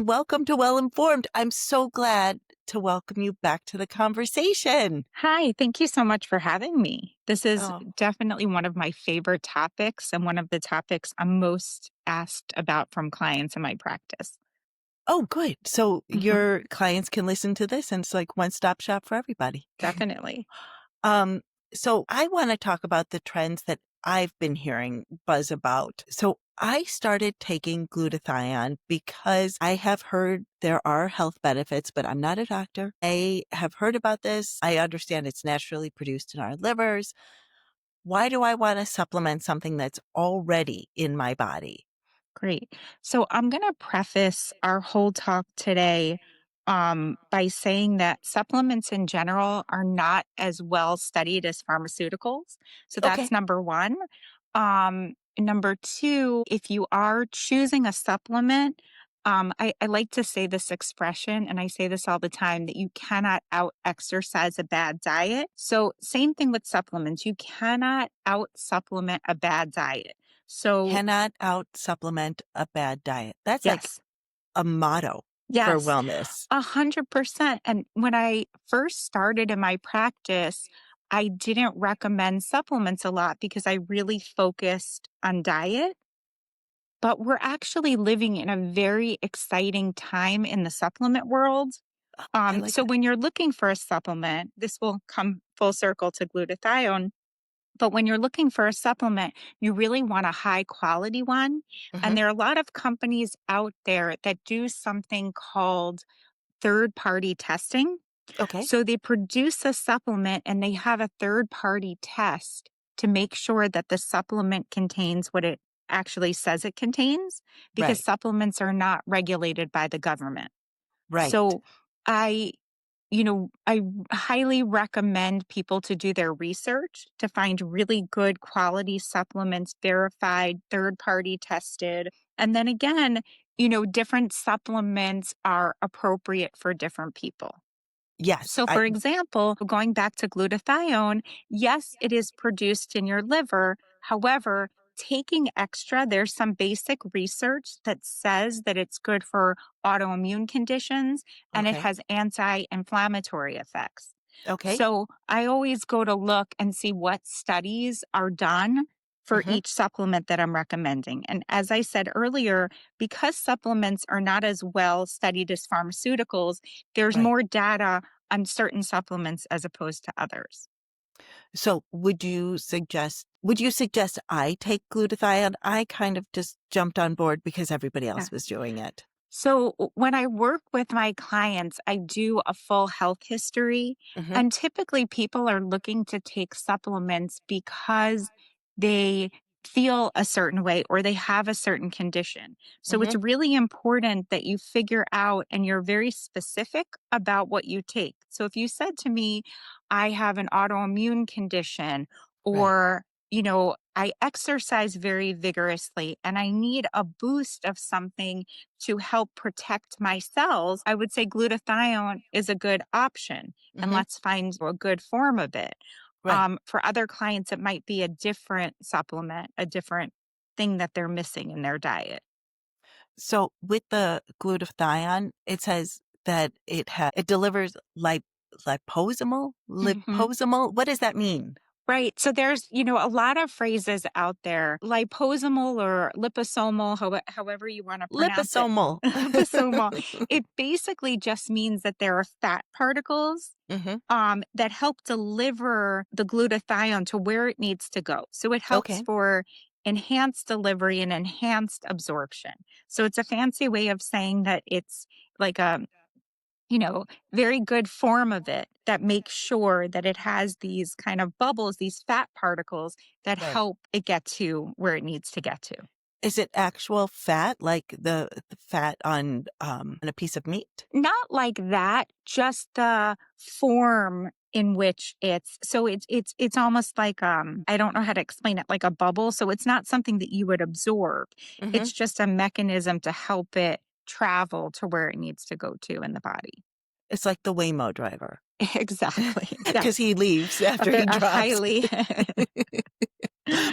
and welcome to Well Informed. I'm so glad to welcome you back to the conversation. Hi, thank you so much for having me. This is Oh, definitely one of my favorite topics and one of the topics I'm most asked about from clients in my practice. oh, good. So Mhm. your clients can listen to this and it's like one-stop shop for everybody. Definitely. Um, so I want to talk about the trends that I've been hearing buzz about. So I started taking glutathione because I have heard there are health benefits, but I'm not a doctor. I have heard about this. I understand it's naturally produced in our livers. Why do I want to supplement something that's already in my body? Great. So I'm going to preface our whole talk today by saying that supplements in general are not as well studied as pharmaceuticals. So that's Okay. number one. Number two, if you are choosing a supplement, I like to say this expression, and I say this all the time, that you cannot out exercise a bad diet. So, same thing with supplements. You cannot out supplement a bad diet. So, Cannot out supplement a bad diet. That's like yes, a motto for yes, wellness. 100%. And when I first started in my practice, I didn't recommend supplements a lot because I really focused on diet. But we're actually living in a very exciting time in the supplement world. I like So that. when you're looking for a supplement, this will come full circle to glutathione. But when you're looking for a supplement, you really want a high quality one. Hmm. And there are a lot of companies out there that do something called third party testing. Okay. So they produce a supplement and they have a third party test to make sure that the supplement contains what it actually says it contains, because Right. supplements are not regulated by the government. Right. So I I highly recommend people to do their research to find really good quality supplements, verified, third party tested. And then again, different supplements are appropriate for different people. Yes. So, for example, going back to glutathione, yes, it is produced in your liver. However, taking extra, there's some basic research that says that it's good for autoimmune conditions and it Okay. has anti inflammatory effects. Okay. So, I always go to look and see what studies are done for Hmm. each supplement that I'm recommending. And as I said earlier, because supplements are not as well studied as pharmaceuticals, there's Right. more data on certain supplements as opposed to others. So would you suggest I take glutathione? I kind of just jumped on board because everybody else was Yes. doing it. So when I work with my clients, I do a full health history. Hmm. And typically people are looking to take supplements because they feel a certain way or they have a certain condition. So Hmm. it's really important that you figure out and you're very specific about what you take. So if you said to me, I have an autoimmune condition, Right. or I exercise very vigorously and I need a boost of something to help protect my cells, I would say glutathione is a good option. And Hmm. let's find a good form of it. Right. For other clients, it might be a different supplement, a different thing that they're missing in their diet. So with the glutathione, it says that it delivers liposomal. Mhm. Liposomal. What does that mean? Right. So there's, a lot of phrases out there, liposomal or liposomal, however you want to pronounce it. Liposomal. Liposomal. It basically just means that there are fat particles Hmm. that help deliver the glutathione to where it needs to go. So it helps Okay. for enhanced delivery and enhanced absorption. So it's a fancy way of saying that it's like a very good form of it that makes sure that it has these kind of bubbles, these fat particles that Right. help it get to where it needs to get to. Is it actual fat, like the fat on a piece of meat? Not like that, just the form in which it's almost like I don't know how to explain it, like a bubble. So it's not something that you would absorb. Hmm. It's just a mechanism to help it travel to where it needs to go to in the body. It's like the Waymo driver Exactly. because Yes. he leaves after he A drops. highly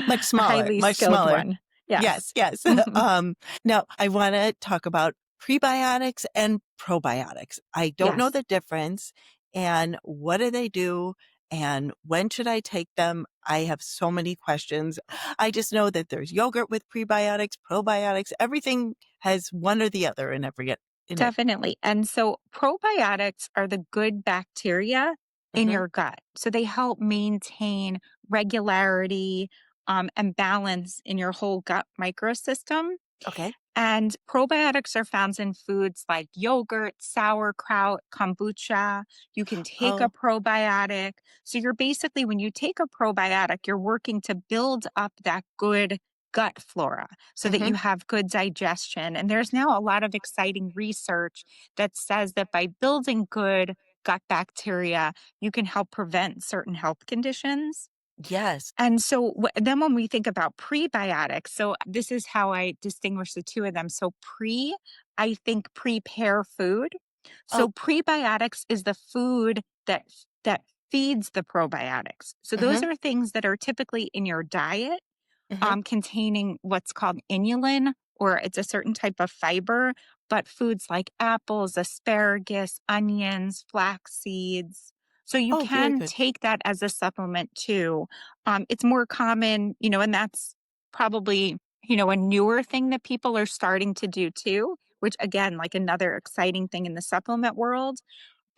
Much a smaller, highly much skilled smaller. one. Yes. Yes, yes. Mhm. Now I wanna talk about prebiotics and probiotics. I don't know Yes. the difference. And what do they do? And when should I take them? I have so many questions. I just know that there's yogurt with prebiotics, probiotics, everything has one or the other in it. Definitely. And so probiotics are the good bacteria in Hmm. your gut. So they help maintain regularity and balance in your whole gut microsystem. Okay. And probiotics are found in foods like yogurt, sauerkraut, kombucha. You can take a Oh, probiotic. So you're basically, when you take a probiotic, you're working to build up that good gut flora so that hmm, you have good digestion. And there's now a lot of exciting research that says that by building good gut bacteria, you can help prevent certain health conditions. yes. And so then when we think about prebiotics, so this is how I distinguish the two of them. So I think prepare food. So Oh, prebiotics is the food that feeds the probiotics. So those hmm, are things that are typically in your diet hmm. containing what's called inulin, or it's a certain type of fiber, but foods like apples, asparagus, onions, flax seeds. So you Oh, very can good. take that as a supplement too. It's more common, and that's probably, a newer thing that people are starting to do too, which again, like another exciting thing in the supplement world.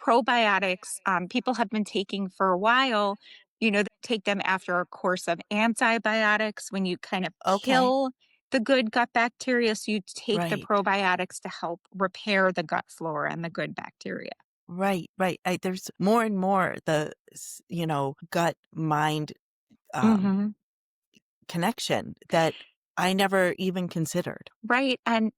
Probiotics, people have been taking for a while. They take them after a course of antibiotics when you kind of Okay. kill the good gut bacteria. So you take the Right. probiotics to help repair the gut flora and the good bacteria. Right. Right. There's more and more gut mind um, Hmm. connection that I never even considered. Right. And,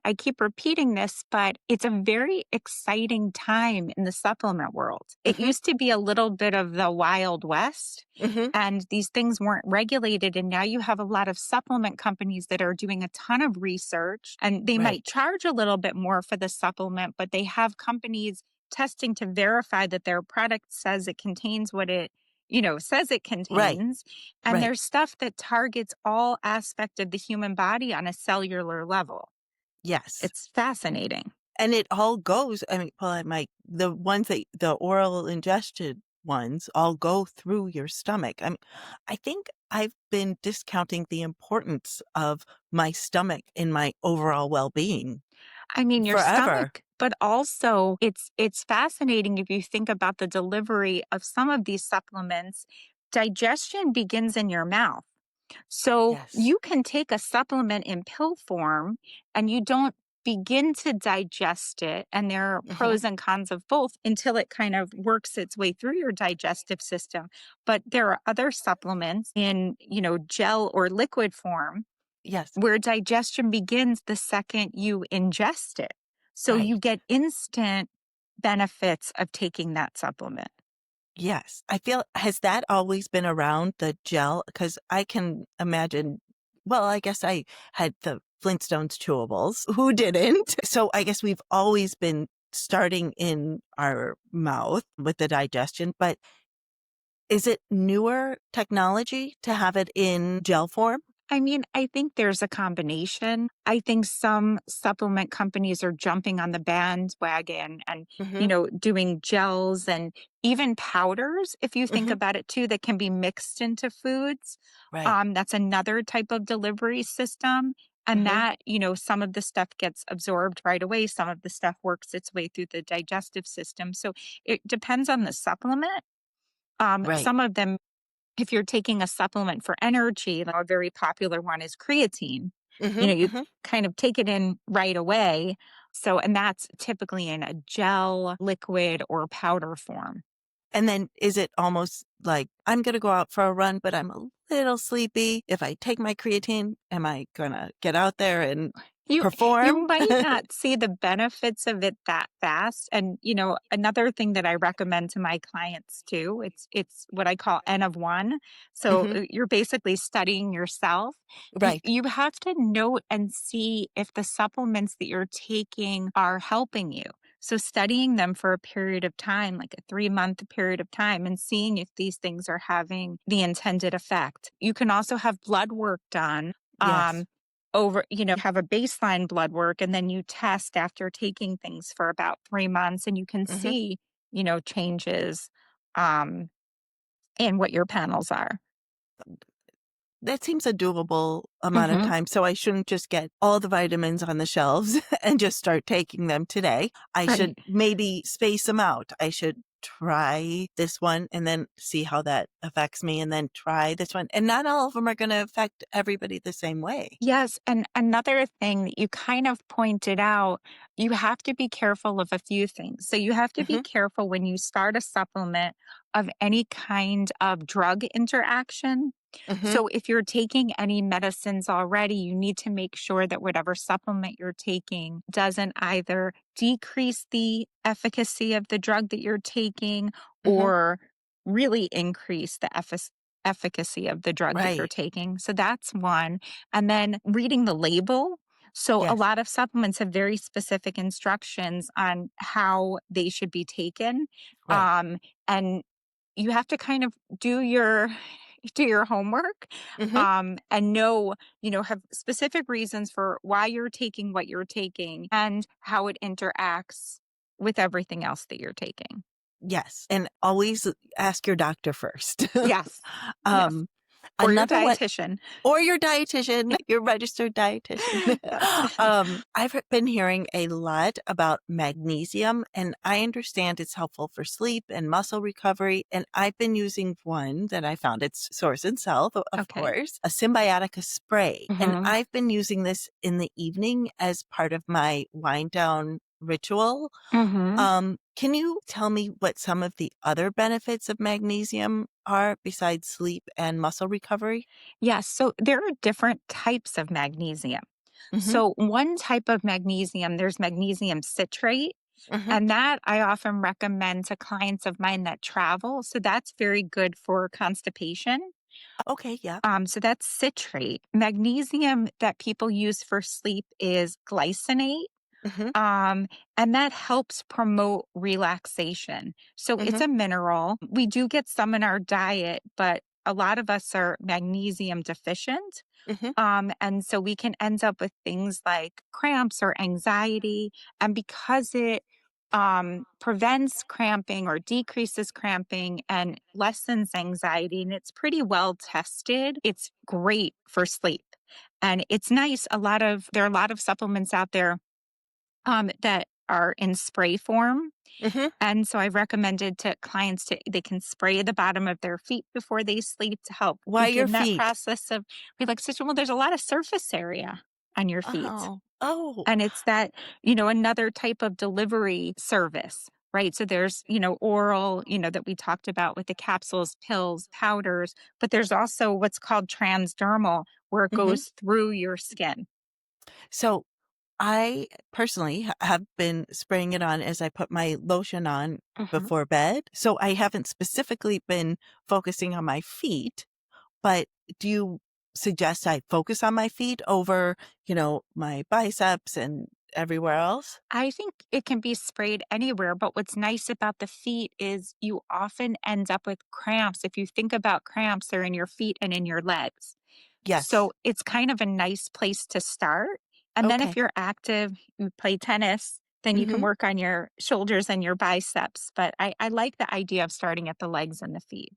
I keep repeating this, but it's a very exciting time in the supplement world. It Hmm. used to be a little bit of the Wild West, Hmm. and these things weren't regulated. And now you have a lot of supplement companies that are doing a ton of research, and they might Right. charge a little bit more for the supplement, but they have companies testing to verify that their product says it contains what it says it Right. contains. And Right. there's stuff that targets all aspect of the human body on a cellular level. Yes. It's fascinating. And it all goes, I mean, well, the ones that the oral ingested ones all go through your stomach. I think I've been discounting the importance of my stomach in my overall well-being I mean, your forever. stomach, but also it's fascinating if you think about the delivery of some of these supplements. Digestion begins in your mouth. So Yes. you can take a supplement in pill form and you don't begin to digest it. And there are Mhm. pros and cons of both until it kind of works its way through your digestive system. But there are other supplements in, gel or liquid form Yes. where digestion begins the second you ingest it. So Right. you get instant benefits of taking that supplement. Yes. I feel has that always been around, the gel? Because I can imagine well, I guess I had the Flintstones chewables. Who didn't? So I guess we've always been starting in our mouth with the digestion, but is it newer technology to have it in gel form? I mean, I think there's a combination. I think some supplement companies are jumping on the bandwagon and, Mhm. doing gels and even powders, if you think Mhm. about it too, that can be mixed into foods. Right. That's another type of delivery system. And Mhm. that, some of the stuff gets absorbed right away. Some of the stuff works its way through the digestive system. So it depends on the supplement. Right. Some of them, if you're taking a supplement for energy, a very popular one is creatine. Mhm. You Mhm. kind of take it in right away. So, and that's typically in a gel, liquid, or powder form. And then is it almost like, "I'm gonna go out for a run, but I'm a little sleepy. If I take my creatine, am I gonna get out there and You perform?" might not see the benefits of it that fast. And, another thing that I recommend to my clients too, it's what I call N of one. So Mhm. you're basically studying yourself. Right. You have to note and see if the supplements that you're taking are helping you. So studying them for a period of time, like a 3-month period of time, and seeing if these things are having the intended effect. You can also have blood work done. Yes. have a baseline blood work and then you test after taking things for about 3 months and you can Mhm. see, changes um, in what your panels are. That seems a doable amount of Hmm. time, so I shouldn't just get all the vitamins on the shelves and just start taking them today. I Right. should maybe space them out. I should try this one and then see how that affects me and then try this one. And not all of them are going to affect everybody the same way. Yes, and another thing that you kind of pointed out, you have to be careful of a few things. So you have to be Mhm. careful when you start a supplement of any kind of drug interaction. Mhm. So if you're taking any medicines already, you need to make sure that whatever supplement you're taking doesn't either decrease the efficacy of the drug that you're taking Mhm. or really increase the efficacy of the drug that you're Right. taking. So that's one. And then reading the label. So a Yes. lot of supplements have very specific instructions on how they should be taken. Right. And you have to kind of do your do your homework Mhm. and have specific reasons for why you're taking what you're taking and how it interacts with everything else that you're taking. Yes. And always ask your doctor first. Yes. Yes. um Or your another one. dietitian. Or your dietitian, your registered dietitian. Yes. Been hearing a lot about magnesium, and I understand it's helpful for sleep and muscle recovery. And I've been using one that I found its source in South, of Okay. course, a Symbiotica spray. And Hmm. I've been using this in the evening as part of my wind down ritual. Hmm. Can you tell me what some of the other benefits of magnesium are besides sleep and muscle recovery? Yes. So there are different types of magnesium. Mhm. So one type of magnesium, there's magnesium citrate. Mhm. And that I often recommend to clients of mine that travel. So that's very good for constipation. Okay, yeah. So that's citrate. Magnesium that people use for sleep is glycinate. Mhm. Um, and that helps promote relaxation. So it's Mhm. a mineral. We do get some in our diet, but a lot of us are magnesium deficient. Mhm. And so we can end up with things like cramps or anxiety. And because it prevents cramping or decreases cramping and lessens anxiety, and it's pretty well tested, it's great for sleep. And it's nice. There are a lot of supplements out there that are in spray form. Mhm. And so I recommended to clients they can spray the bottom of their feet before they sleep to help Why your begin that feet? process of relaxation. Well, there's a lot of surface area on your feet. Oh. Oh. And it's that, another type of delivery service, right? So there's, oral, that we talked about with the capsules, pills, powders, but there's also what's called transdermal, where it Mhm. goes through your skin. So, I personally have been spraying it on as I put my lotion on Hmm. before bed. So, I haven't specifically been focusing on my feet, but do you suggest I focus on my feet over, my biceps and everywhere else? I think it can be sprayed anywhere, but what's nice about the feet is you often end up with cramps. If you think about cramps, they're in your feet and in your legs. Yes. So it's kind of a nice place to start. And then if Okay. you're active, you play tennis, then you can Mhm. work on your shoulders and your biceps. But I like the idea of starting at the legs and the feet.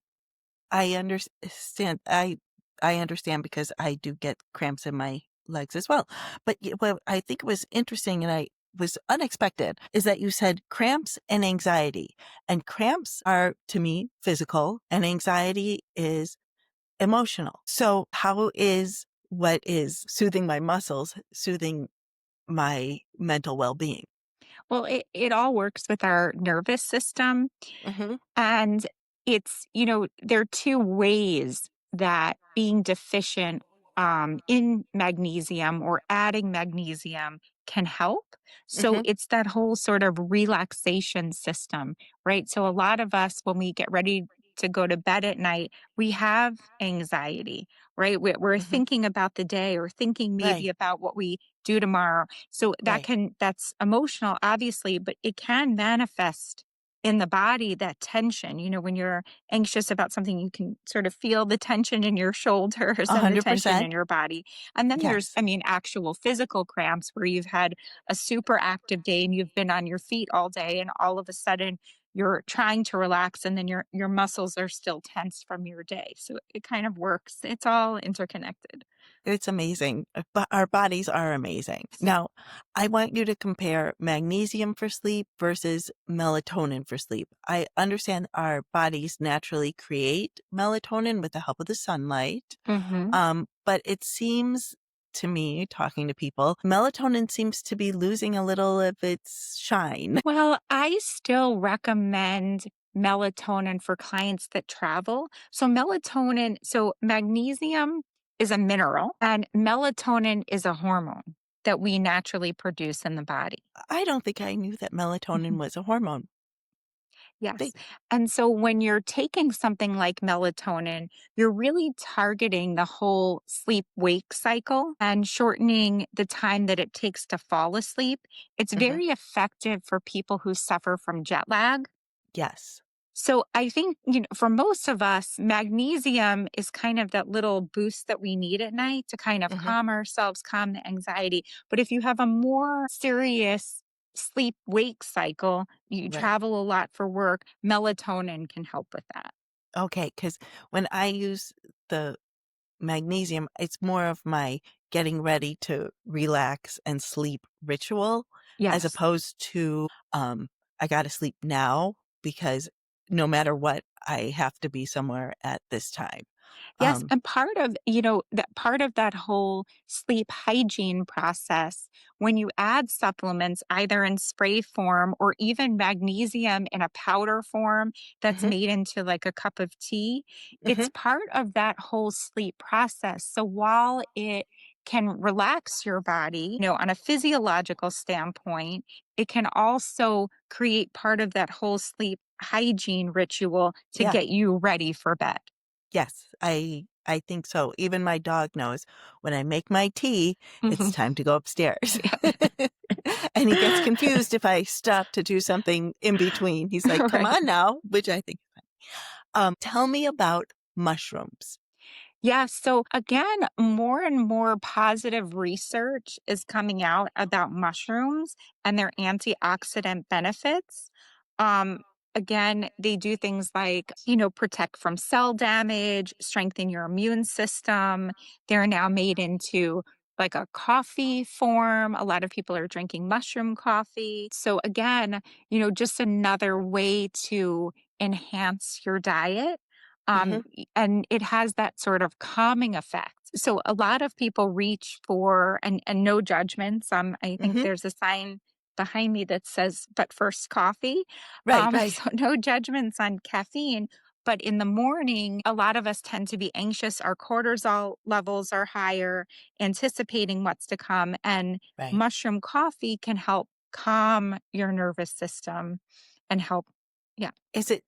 I understand. I understand because I do get cramps in my legs as well. But what I think was interesting and I was unexpected is that you said cramps and anxiety. And cramps are to me physical and anxiety is emotional. So how is what is soothing my muscles soothing my mental well-being? Well, it all works with our nervous system. Mhm. And there are two ways that being deficient in magnesium or adding magnesium can help. So Mhm. it's that whole sort of relaxation system, right? So a lot of us, when we get ready to go to bed at night, we have anxiety, right? We're Mhm. thinking about the day or thinking maybe Right. about what we do tomorrow. So Right. that's emotional, obviously, but it can manifest in the body, that tension. When you're anxious about something, you can sort of feel the tension in your shoulders and the tension 100%. in your body. And then there's, Yes. actual physical cramps where you've had a super active day and you've been on your feet all day, and all of a sudden you're trying to relax, and then your muscles are still tense from your day. So it kind of works. It's all interconnected. It's amazing. But our bodies are amazing. Now, I want you to compare magnesium for sleep versus melatonin for sleep. I understand our bodies naturally create melatonin with the help of the sunlight. Mhm. But it seems to me, talking to people, melatonin seems to be losing a little of its shine. Well, I still recommend melatonin for clients that travel. So magnesium is a mineral and melatonin is a hormone that we naturally produce in the body. I don't think I knew that melatonin was a hormone. Yes. They, And so when you're taking something like melatonin, you're really targeting the whole sleep wake cycle and shortening the time that it takes to fall asleep. It's mhm. very effective for people who suffer from jet lag. Yes. So I think, for most of us, magnesium is kind of that little boost that we need at night to kind of Hmm. calm ourselves, calm the anxiety. But if you have a more serious sleep wake cycle, you Right. travel a lot for work, melatonin can help with that. Okay. Because when I use the magnesium, it's more of my getting ready to relax and sleep ritual as Yes. opposed to, I got to sleep now because no matter what, I have to be somewhere at this time. Yes, Um, and part of that whole sleep hygiene process, when you add supplements either in spray form or even magnesium in a powder form that's mhm, made into like a cup of tea, it's mhm, part of that whole sleep process. So while it can relax your body, on a physiological standpoint, it can also create part of that whole sleep hygiene ritual to yeah. get you ready for bed. Yes, I think so. Even my dog knows when I make my tea, it's time to go upstairs. And he gets confused if I stop to do something in between. He's like, "Come Right. on now," which I think. Tell me about mushrooms. Yeah. So again, more and more positive research is coming out about mushrooms and their antioxidant benefits. Um, Again, they do things like, protect from cell damage, strengthen your immune system. They're now made into like a coffee form. A lot of people are drinking mushroom coffee. So again, just another way to enhance your diet. Mhm, And it has that sort of calming effect. So a lot of people reach for, and no judgments. I think mhm. there's a sign behind me that says, but first coffee. Right, right. So no judgments on caffeine. But in the morning, a lot of us tend to be anxious. Our cortisol levels are higher, anticipating what's to come. And Right. mushroom coffee can help calm your nervous system and help. Yeah. Is it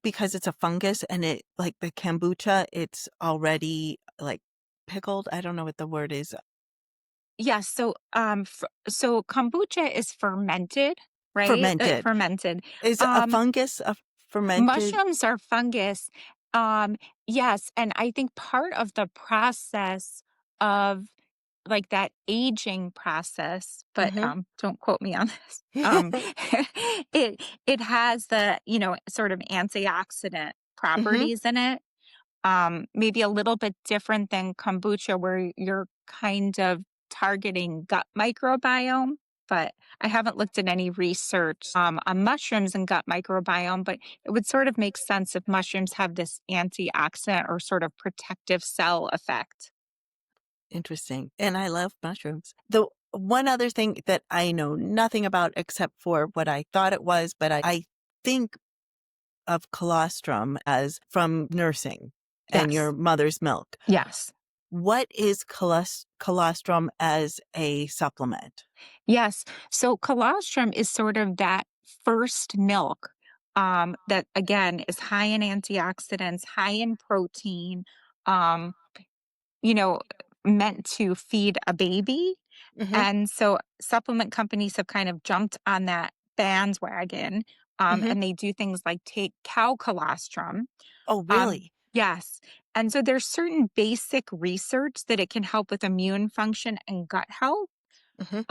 because it's a fungus and it like the kombucha, it's already, like, pickled? I don't know what the word is. Yes, so kombucha is fermented, right? Fermented. Fermented. Is a Um, fungus a fermented? Mushrooms are fungus. Um, yes, and I think part of the process of like that aging process, but Mhm. don't quote me on this. It has the, sort of antioxidant Mhm. properties in it, maybe a little bit different than kombucha, where you're kind of targeting gut microbiome. But I haven't looked at any research on mushrooms and gut microbiome, but it would sort of make sense if mushrooms have this antioxidant or sort of protective cell effect. Interesting, and I love mushrooms. The one other thing that I know nothing about except for what I thought it was, but I think of colostrum as from nursing and your Yes. mother's milk. Yes. What is colostrum as a supplement? Yes. So colostrum is sort of that first milk that, again, is high in antioxidants, high in protein, um, you know, meant to feed a baby. Mhm. And so supplement companies have kind of jumped on that bandwagon. Mhm. and they do things like take cow colostrum. Oh, really? Yes. And so there's certain basic research that it can help with immune function and gut health. Mhm.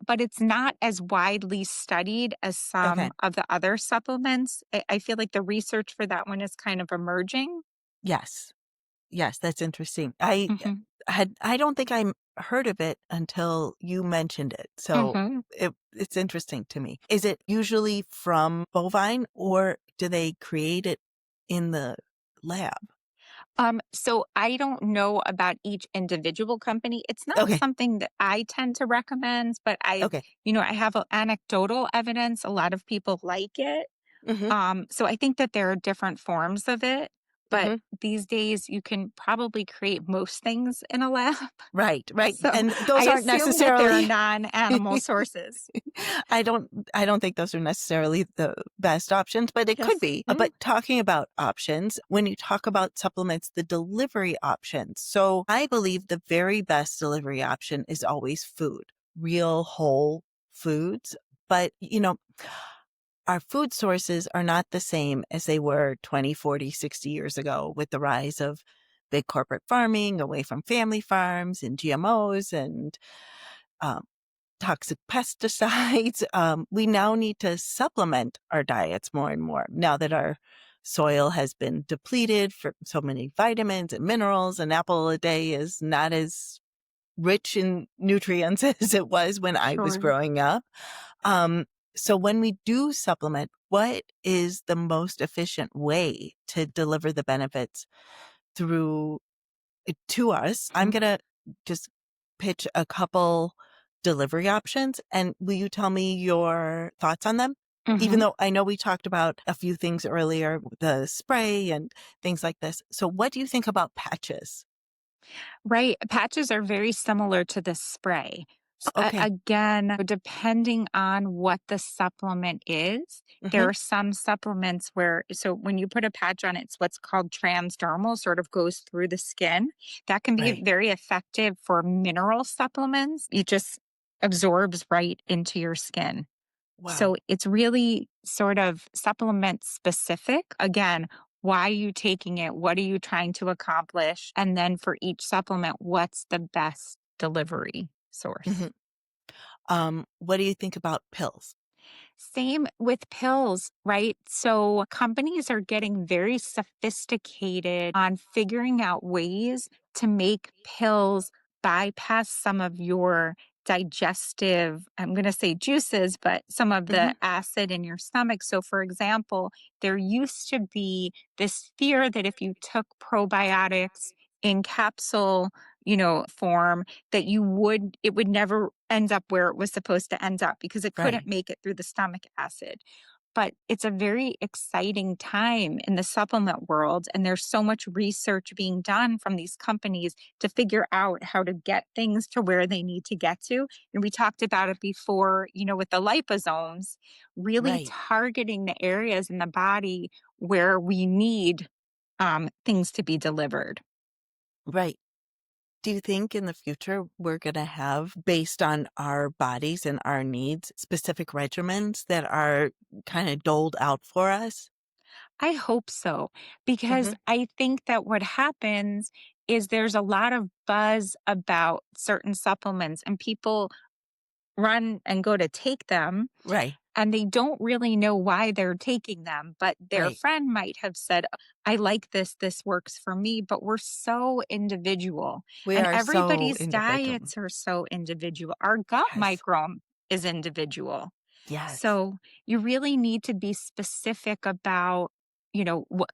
But it's not as widely studied as Okay. some of the other supplements. I feel like the research for that one is kind of emerging. Yes. Yes, that's interesting. Hmm. I don't think heard of it until you mentioned it, so Hmm. it's interesting to me. Is it usually from bovine, or do they create it in the lab? So I don't know about each individual company. It's not Okay, something that I tend to recommend, but okay. I have anecdotal evidence. A lot of people like it. Mhm, So I think that there are different forms of it, but mhm. these days you can probably create most things in a lab. Right, right, So and those I aren't assume that there are necessarily non-animal sources. I don't think those are necessarily the best options, but it could Yes. be. But talking about options, when you talk about supplements, the delivery options. So I believe the very best delivery option is always food, real whole foods. But, our food sources are not the same as they were 20, 40, 60 years ago with the rise of big corporate farming away from family farms and GMOs and um, toxic pesticides. We now need to supplement our diets more and more now that our soil has been depleted for so many vitamins and minerals. An apple a day is not as rich in nutrients as it was when I was Sure. growing up. Um, so when we do supplement, what is the most efficient way to deliver the benefits through to us? I'm going to just pitch a couple delivery options, and will you tell me your thoughts on them? Even Hmm. though I know we talked about a few things earlier, the spray and things like this. So what do you think about patches? Right. Patches are very similar to the spray. Okay. Again, depending on what the supplement is, there Hmm. are some supplements so when you put a patch on, it's what's called transdermal, sort of goes through the skin. That can be Right. very effective for mineral supplements. It just absorbs right into your skin. So Wow. it's really sort of supplement specific. Again, why are you taking it? What are you trying to accomplish? And then for each supplement, what's the best delivery source? Hmm. What do you think about pills? Same with pills, right? So companies are getting very sophisticated on figuring out ways to make pills bypass some of your digestive, I'm going to say juices, but some of the Hmm. acid in your stomach. So, for example, there used to be this fear that if you took probiotics in capsule, form, that it would never end up where it was supposed to end up because it couldn't Right. make it through the stomach acid. But it's a very exciting time in the supplement world. And there's so much research being done from these companies to figure out how to get things to where they need to get to. And we talked about it before, with the liposomes, really Right. targeting the areas in the body where we need things to be delivered. Right. Do you think in the future we're going to have, based on our bodies and our needs, specific regimens that are kind of doled out for us? I hope so, because Hmm. I think that what happens is there's a lot of buzz about certain supplements, and people run and go to take them, Right. and they don't really know why they're taking them. But their Right. friend might have said, I like this works for me. But we're so individual, We and are so everybody's individual. diets are so individual. Our gut Yes. microbiome is individual. Yes. So you really need to be specific about,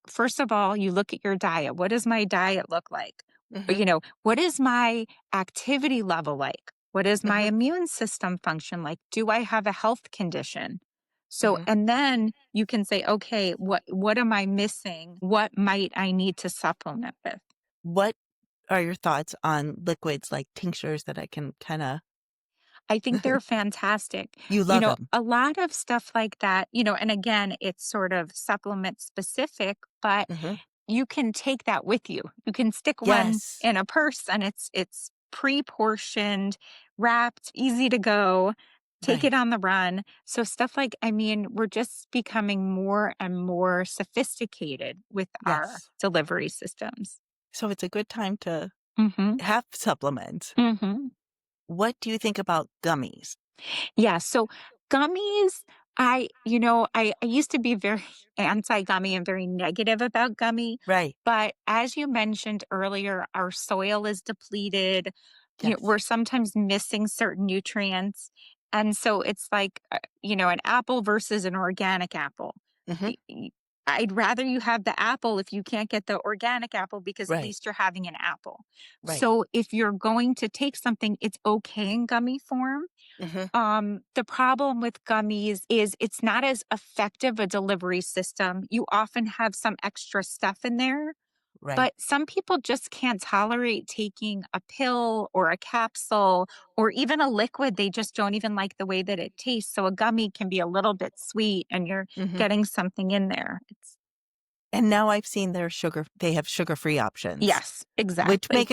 first of all, you look at your diet. What does my diet look like? Or, Hmm. what is my activity level like? What is my Hmm. immune system function like? Do I have a health condition? So, Hmm. and then you can say, okay, what am I missing? What might I need to supplement with? What are your thoughts on liquids like tinctures that I can kind of, I think they're fantastic. you love them? A lot of stuff like that, and again, it's sort of supplement specific, but Hmm. you can take that with you. You can stick one Yes. in a purse and it's pre-portioned, wrapped, easy to go. take Right. it on the run. So stuff like, I mean, we're just becoming more and more sophisticated with our Yes. delivery systems. So it's a good time to Mhm. have supplements. Mhm. What do you think about gummies? Yeah, so gummies, I used to be very anti-gummy and very negative about gummy, Right. but as you mentioned earlier, our soil is depleted. Yes. We're sometimes missing certain nutrients. And so it's like, an apple versus an organic apple. Mhm. Y- y- I'd rather you have the apple if you can't get the organic apple because at Right. least you're having an apple. Right. So if you're going to take something, it's okay in gummy form. Mhm. The problem with gummies is it's not as effective a delivery system. You often have some extra stuff in there, Right. but some people just can't tolerate taking a pill or a capsule or even a liquid. They just don't even like the way that it tastes. So a gummy can be a little bit sweet and you're Mhm. getting something in there. And now I've seen their they have sugar-free options, Yes, which exactly. make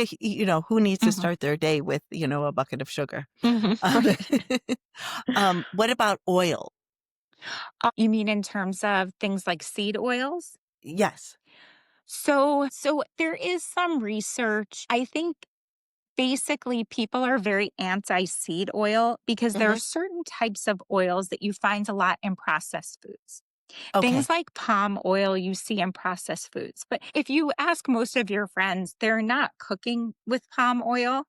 who needs to Hmm. start their day with, a bucket of sugar? Hmm. Um, Right. what about oil? You mean in terms of things like seed oils? Yes. So there is some research. I think basically people are very anti seed oil because there are Mhm. certain types of oils that you find a lot in processed foods. Things Okay. like palm oil you see in processed foods. But if you ask most of your friends, they're not cooking with palm oil.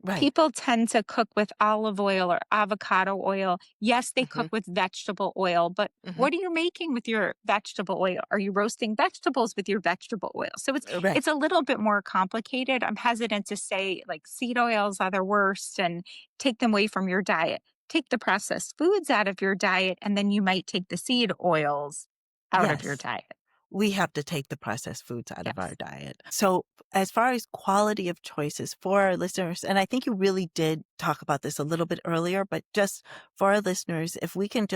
Right. People tend to cook with olive oil or avocado oil. Yes, they cook Mhm. with vegetable oil, but Mhm. what are you making with your vegetable oil? Are you roasting vegetables with your vegetable oil? So Right. it's a little bit more complicated. I'm hesitant to say like seed oils are the worst and take them away from your diet. Take the processed foods out of your diet and then you might take the seed oils out of your Yes. diet. We have to take the processed foods out of our Yes. diet. So, as far as quality of choices for our listeners, and I think you really did talk about this a little bit earlier, but just for our listeners, if we can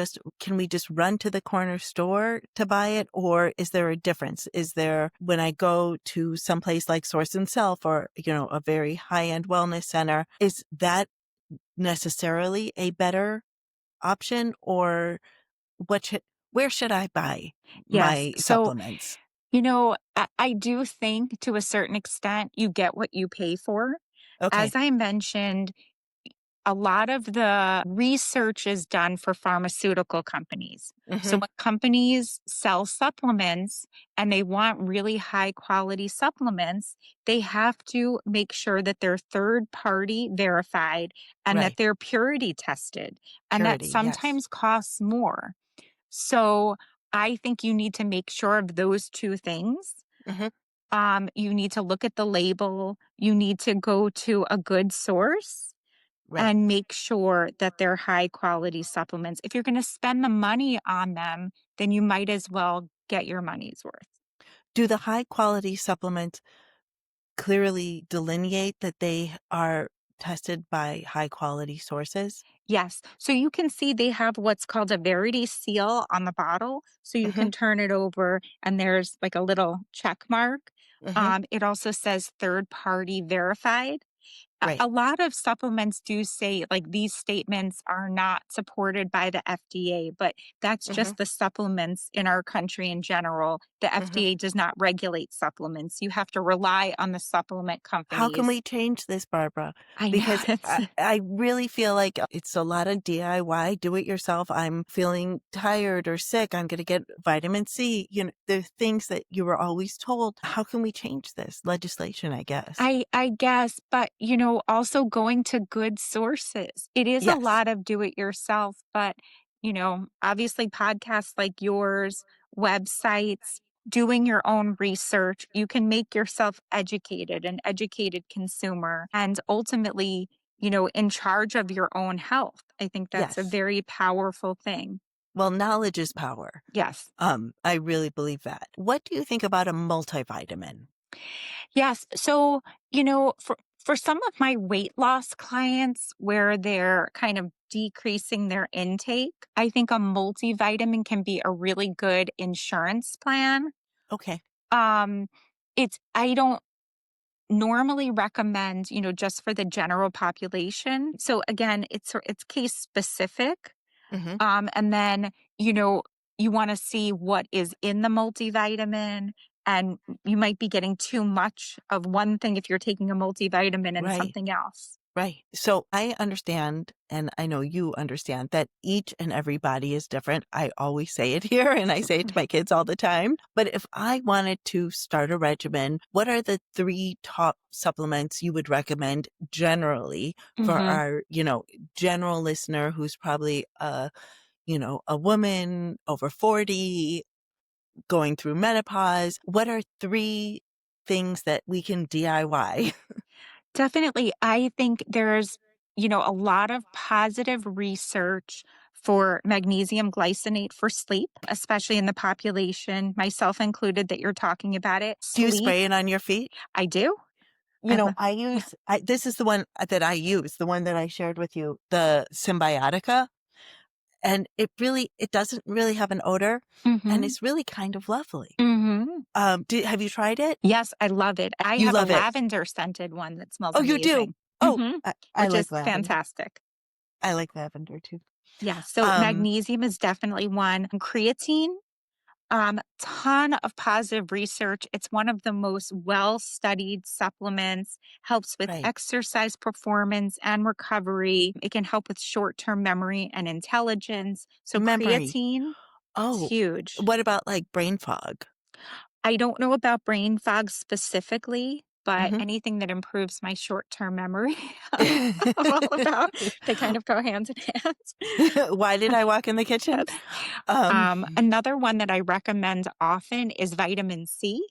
we just run to the corner store to buy it? Or is there a difference? Is there, when I go to someplace like Source and Self or, a very high end wellness center, is that necessarily a better option? Or what should, where should I buy Yes. my So, supplements? I do think to a certain extent you get what you pay for. Okay. As I mentioned, a lot of the research is done for pharmaceutical companies. So Mhm. when companies sell supplements and they want really high quality supplements, they have to make sure that they're third party verified and that Right. they're purity tested. And that Purity, yes. sometimes costs more. So I think you need to make sure of those two things. Mhm. You need to look at the label. You need to go to a good source Right. and make sure that they're high quality supplements. If you're going to spend the money on them, then you might as well get your money's worth. Do the high quality supplements clearly delineate that they are tested by high quality sources? Yes. So you can see they have what's called a Verity seal on the bottle. So you Mhm. can turn it over and there's like a little check mark. Mhm. It also says third party verified. A Right. lot of supplements do say like these statements are not supported by the FDA, but that's Mhm. just the supplements in our country in general. The Mhm. FDA does not regulate supplements. You have to rely on the supplement How can companies. we change this, Barbara? I know Because it's I really feel like it's a lot of DIY, do it yourself. I'm feeling tired or sick. I'm going to get vitamin C. The things that you were always told. How can we change this legislation, I guess? I guess, but also going to good sources. It is a Yes. lot of do it yourself, but obviously podcasts like yours, websites, doing your own research, you can make yourself educated, an educated consumer, and ultimately, in charge of your own health. I think that's a Yes. very powerful thing. Well, knowledge is power. Yes. I really believe that. What do you think about a multivitamin? Yes. So, for some of my weight loss clients where they're kind of decreasing their intake, I think a multivitamin can be a really good insurance plan. Okay. Um, I don't normally recommend, just for the general population. So again, it's case specific. Mhm. And then, you know, you want to see what is in the multivitamin, and you might be getting too much of one thing if you're taking a multivitamin and Right. something else. Right. So I understand, and I know you understand that each and every body is different. I always say it here and I say it to my kids all the time. But if I wanted to start a regimen, what are the three top supplements you would recommend generally for Hmm. our, general listener who's probably a woman over 40 going through menopause? What are three things that we can DIY? Definitely. I think there's, a lot of positive research for magnesium glycinate for sleep, especially in the population, myself included, that you're talking about it. Do you Sleep, spray it on your feet? I do. This is the one that I use, the one that I shared with you, the Symbiotica, and it doesn't really have an odor, and Hmm. it's really kind of lovely. Hmm. Have you tried it? Yes, I love it. I You have a love it. lavender scented one that smells Oh, you do? amazing. Oh, Hmm. I Which like is lavender. fantastic. I like lavender too. Yeah. So Um, magnesium is definitely one. Creatine, ton of positive research. It's one of the most well studied supplements, helps with right. exercise performance and recovery. It can help with short term memory and intelligence. So Memory. creatine, it's Oh, huge. what about like brain fog? I don't know about brain fog specifically, but Mhm. anything that improves my short term memory, I'm all about. They kind of go hand in hand. Why did I walk in the kitchen? Yes. Um, Another one that I recommend often is vitamin C.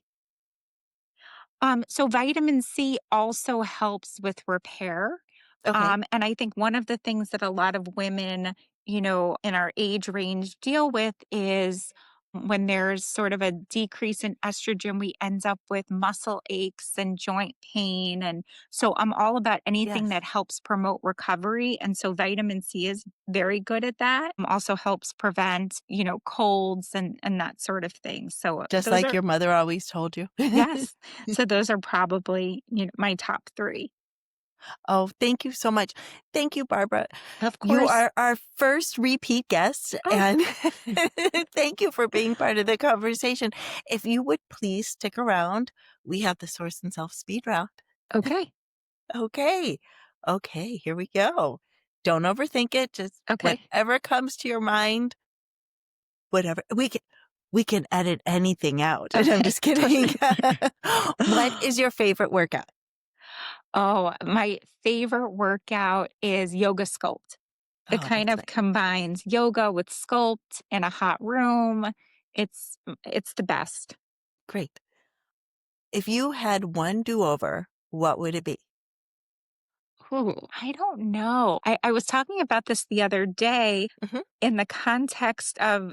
So vitamin C also helps with repair. okay. And I think one of the things that a lot of women, in our age range deal with is when there's sort of a decrease in estrogen, we end up with muscle aches and joint pain. And so I'm all about anything Yes. that helps promote recovery. And so vitamin C is very good at that. Also helps prevent, colds and that sort of thing. So Just those like are, your mother always told you. yes. So those are probably, my top 3. Oh, thank you so much. Thank you, Barbara. Of You course. are our first repeat guest, Oh, and thank you for being part of the conversation. If you would please stick around, we have the source and self speed round. okay. Okay. Okay, here we go. Don't overthink it. Just Okay. whatever comes to your mind, whatever. We can edit anything out. I'm Okay. just kidding. Perfect. What is your favorite workout? Oh, my favorite workout is yoga sculpt. It Oh, kind that's of nice. combines yoga with sculpt in a hot room. It's the best. Great. If you had one do-over, what would it be? Ooh, I don't know. I was talking about this the other day Mhm. in the context of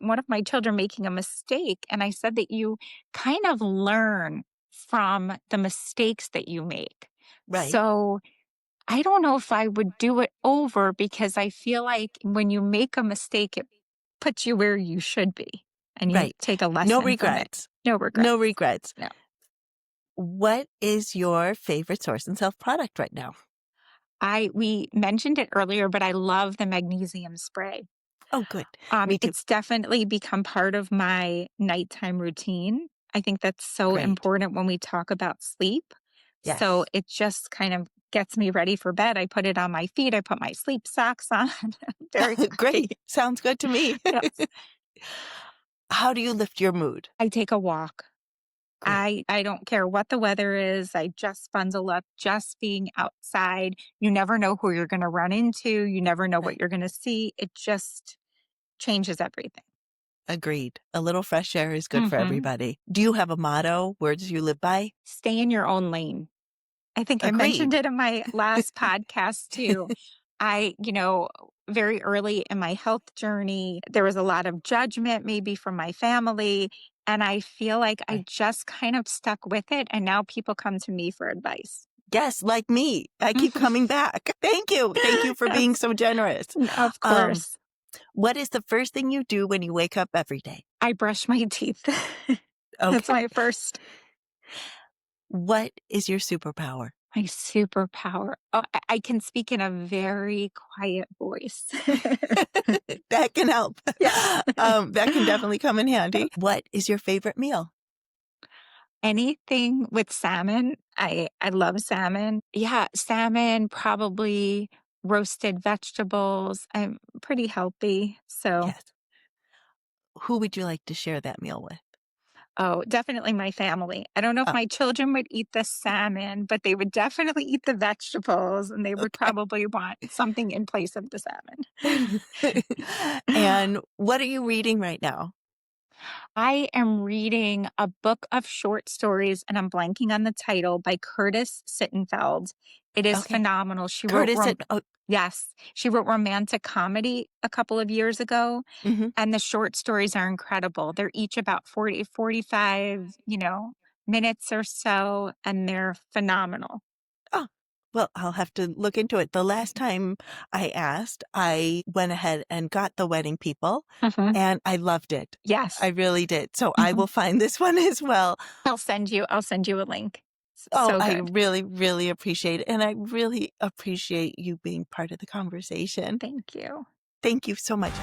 one of my children making a mistake. And I said that you kind of learn from the mistakes that you make. Right, So I don't know if I would do it over because I feel like when you make a mistake, it puts you where you should be and you right. take a No lesson from it. regrets. No No regrets. regrets. No. What is your favorite source and self product right now? We mentioned it earlier, but I love the magnesium spray. Oh, good. Me too. It's definitely become part of my nighttime routine. I think that's so Great. important when we talk about sleep. So Yes. it just kind of gets me ready for bed. I put it on my feet. I put my sleep socks on. I'm very happy. Great. Sounds good to me. Yes. How do you lift your mood? I take a walk. Great. I don't care what the weather is. I just bundle up, just being outside. You never know who you're going to run into. You never know what Right. you're going to see. It just changes everything. Agreed. A little fresh air is good for Hmm. everybody. Do you have a motto? Words you live by? Stay in your own lane. I think I mentioned Agreed. it in my last podcast too. I, very early in my health journey, there was a lot of judgment maybe from my family. And I feel like I Right. just kind of stuck with it. And now people come to me for advice. Yes, like me. I keep coming back. Thank you. Thank you for being Yes, so generous. of Um, course. what is the first thing you do when you wake up every day? I brush my teeth. That's Okay. my first. What is your superpower? My superpower. Oh, I can speak in a very quiet voice. That can help. Yes. That can definitely come in handy. What is your favorite meal? Anything with salmon. I love salmon. Yeah, salmon, probably roasted vegetables. I'm pretty healthy. So, Yes. Who would you like to share that meal with? oh, definitely my family. I don't know if Oh, my children would eat the salmon, but they would definitely eat the vegetables and they would okay. probably want something in place of the salmon. And what are you reading right now? I am reading a book of short stories, and I'm blanking on the title by Curtis Sittenfeld. It is Okay. phenomenal. Curtis and oh, Yes, she wrote romantic comedy a couple of years ago, mhm. and the short stories are incredible. They're each about 40, 45, minutes or so, and they're phenomenal. Oh, well, I'll have to look into it. The last time I asked, I went ahead and got The Wedding People, Mhm. and I loved it. I Yes. really did. So I Mhm. will find this one as well. I'll send you a link. Oh, So I good. really, really appreciate it. And I really appreciate you being part of the conversation. Thank you. Thank you so much.